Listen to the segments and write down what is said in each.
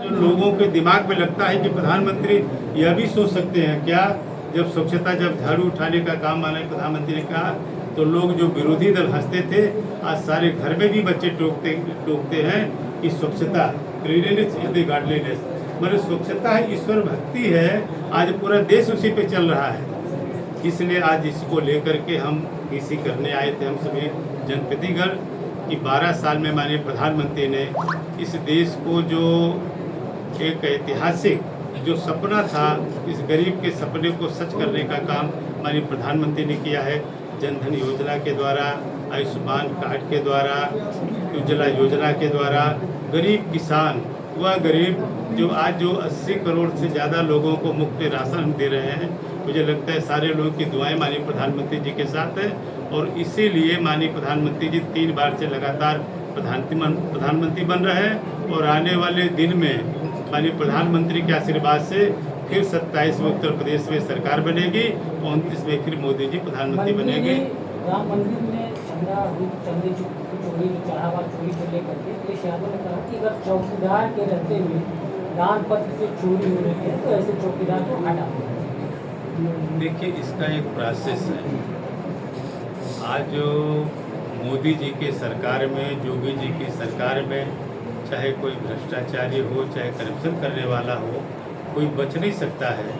तो लोगों के दिमाग में लगता है कि प्रधानमंत्री यह भी सोच सकते हैं क्या, जब स्वच्छता, जब झाड़ू उठाने का काम माननीय प्रधानमंत्री ने कहा तो लोग जो विरोधी दल हंसते थे, आज सारे घर में भी बच्चे टोकते हैं कि स्वच्छता, क्लीनलीनेस इज द गॉडलीनेस, मतलब स्वच्छता है ईश्वर भक्ति है। आज पूरा देश उसी पे चल रहा है, इसलिए आज इसको लेकर के हम इसी करने आए थे, हम सभी जनप्रतिनिधिगण कि 12 साल में माननीय प्रधानमंत्री ने इस देश को जो एक ऐतिहासिक जो सपना था, इस गरीब के सपने को सच करने का काम माननीय प्रधानमंत्री ने किया है। जनधन योजना के द्वारा, आयुष्मान कार्ड के द्वारा, उज्ज्वला योजना के द्वारा गरीब किसान, वह गरीब जो आज जो 80 करोड़ से ज़्यादा लोगों को मुफ्त राशन हम दे रहे हैं, मुझे लगता है सारे लोगों की दुआएं माननीय प्रधानमंत्री जी के साथ है। और इसीलिए माननीय प्रधानमंत्री जी 3 बार से लगातार प्रधानमंत्री बन रहे हैं। और आने वाले दिन में माननीय प्रधानमंत्री के आशीर्वाद से फिर 27 में उत्तर प्रदेश में सरकार बनेगी, 29 में फिर मोदी जी प्रधानमंत्री बनेंगे। राम मंदिर में चंदे चोरी चढ़ावा चोरी को लेकर के अखिलेश यादव ने कहा कि अगर चौकीदार के रहते हुए दान पत्र से चोरी हो रही है तो ऐसे चौकीदार को हटा दो। देखिए, इसका एक प्रोसेस है। आज जो मोदी जी के सरकार में, योगी जी की सरकार में, चाहे कोई भ्रष्टाचारी हो, चाहे करप्शन करने वाला हो, कोई बच नहीं सकता है।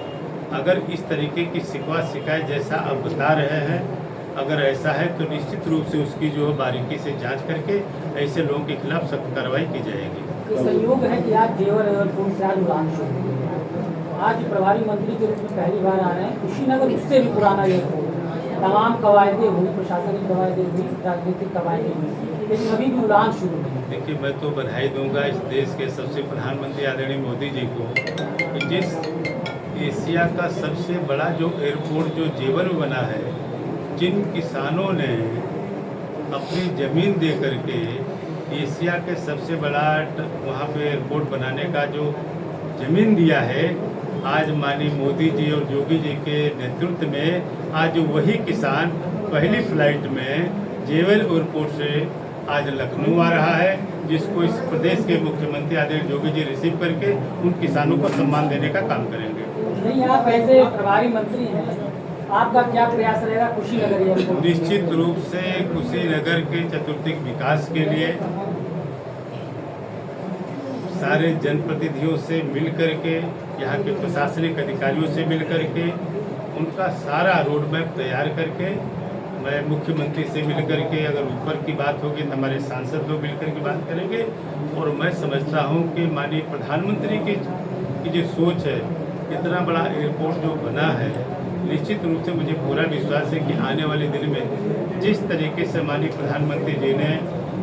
अगर इस तरीके की शिकवा शिकायत जैसा आप बता रहे हैं, अगर ऐसा है तो निश्चित रूप से उसकी जो बारीकी से जांच करके ऐसे लोगों के खिलाफ सख्त कार्रवाई की जाएगी। ये संयोग है कि आज जेवर एयरपोर्ट से आज उड़ान शुरू हुई है। आज प्रभारी मंत्री के रूप में पहली बार आ रहे हैं। कुशीनगर उससे भी पुराना एयरपोर्ट, तमाम कवायदे हुई, प्रशासनिक कवायदे हुई, राजनीतिक कवायदे हुई, लेकिन अभी भी उड़ान शुरू नहीं। देखिए, मैं तो बधाई दूंगा इस देश के सबसे प्रधानमंत्री आदरणीय मोदी जी को कि जिस एशिया का सबसे बड़ा जो एयरपोर्ट जो जेवर में बना है, जिन किसानों ने अपनी ज़मीन दे करके एशिया के सबसे बड़ा वहाँ पे एयरपोर्ट बनाने का जो ज़मीन दिया है, आज माननीय मोदी जी और योगी जी के नेतृत्व में आज वही किसान पहली फ्लाइट में जेवर एयरपोर्ट से आज लखनऊ आ रहा है, जिसको इस प्रदेश के मुख्यमंत्री आदरणीय योगी जी रिसीव करके उन किसानों को सम्मान देने का काम करेंगे। नहीं, आप ऐसे प्रभारी मंत्री हैं, आपका क्या प्रयास रहेगा कुशीनगर एयरपोर्ट? निश्चित रूप से कुशीनगर के चतुर्थिक विकास के लिए सारे जनप्रतिनिधियों से मिल करके, यहाँ के प्रशासनिक अधिकारियों से मिल करके, उनका सारा रोड मैप तैयार करके, मैं मुख्यमंत्री से मिल करके, अगर ऊपर की बात होगी तो हमारे सांसद लोग मिलकर की बात करेंगे। और मैं समझता हूँ कि माननीय प्रधानमंत्री की जो सोच है, इतना बड़ा एयरपोर्ट जो बना है, निश्चित रूप से मुझे पूरा विश्वास है कि आने वाले दिन में जिस तरीके से माननीय प्रधानमंत्री जी ने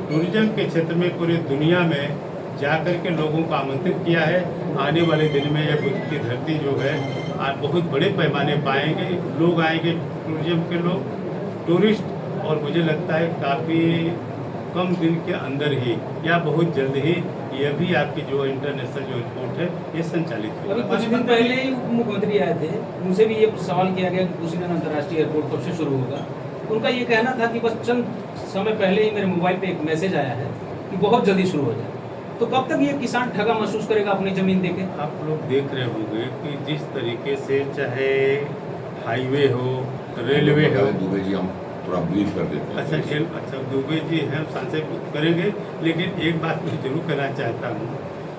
टूरिज्म के क्षेत्र में पूरी दुनिया में जाकर के लोगों को आमंत्रित किया है, आने वाले दिन में यह बुद्ध की धरती जो है आज बहुत बड़े पैमाने पाएंगे, लोग आएंगे, टूरिज्म के लोग, टूरिस्ट। और मुझे लगता है काफ़ी कम दिन के अंदर ही या बहुत जल्द ही यह भी आपकी जो इंटरनेशनल जो एयरपोर्ट है ये संचालित होगा। अभी कुछ दिन पहले ही उप मुख्यमंत्री आए थे, उनसे भी ये सवाल किया गया कि कुशीनगर अंतर्राष्ट्रीय एयरपोर्ट कब से शुरू होगा। उनका ये कहना था कि बस चंद समय पहले ही मेरे मोबाइल पे एक मैसेज आया है कि बहुत जल्दी शुरू हो जाए। तो कब तक ये किसान ठगा महसूस करेगा अपनी जमीन देके? आप लोग देख रहे होंगे कि जिस तरीके से चाहे हाईवे हो, रेलवे हो, दुबे जी हम थोड़ा ब्रीफ कर देते हैं। अच्छा दुबे जी हैं, सांसे करेंगे, लेकिन एक बात मैं जरूर कहना चाहता हूँ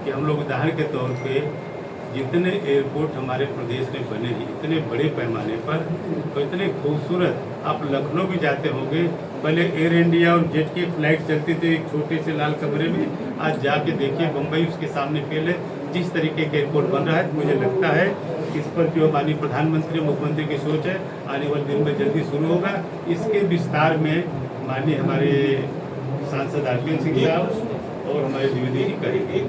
कि हम लोग उदाहरण के तौर पे जितने एयरपोर्ट हमारे प्रदेश में बने हैं इतने बड़े पैमाने पर, तो इतने खूबसूरत, आप लखनऊ भी जाते होंगे, पहले एयर इंडिया और जेट की फ्लाइट चलती थी एक छोटे से लाल कमरे में, आज जाके देखिए बम्बई उसके सामने फेल है। जिस तरीके के एयरपोर्ट बन रहा है, मुझे लगता है इस पर जो माननीय प्रधानमंत्री मुख्यमंत्री की सोच है, आने वाले दिन में जल्दी शुरू होगा। इसके विस्तार में माननीय हमारे सांसद आरपीएन सिंह साहब और हमारे द्विवेदी जी करेंगे।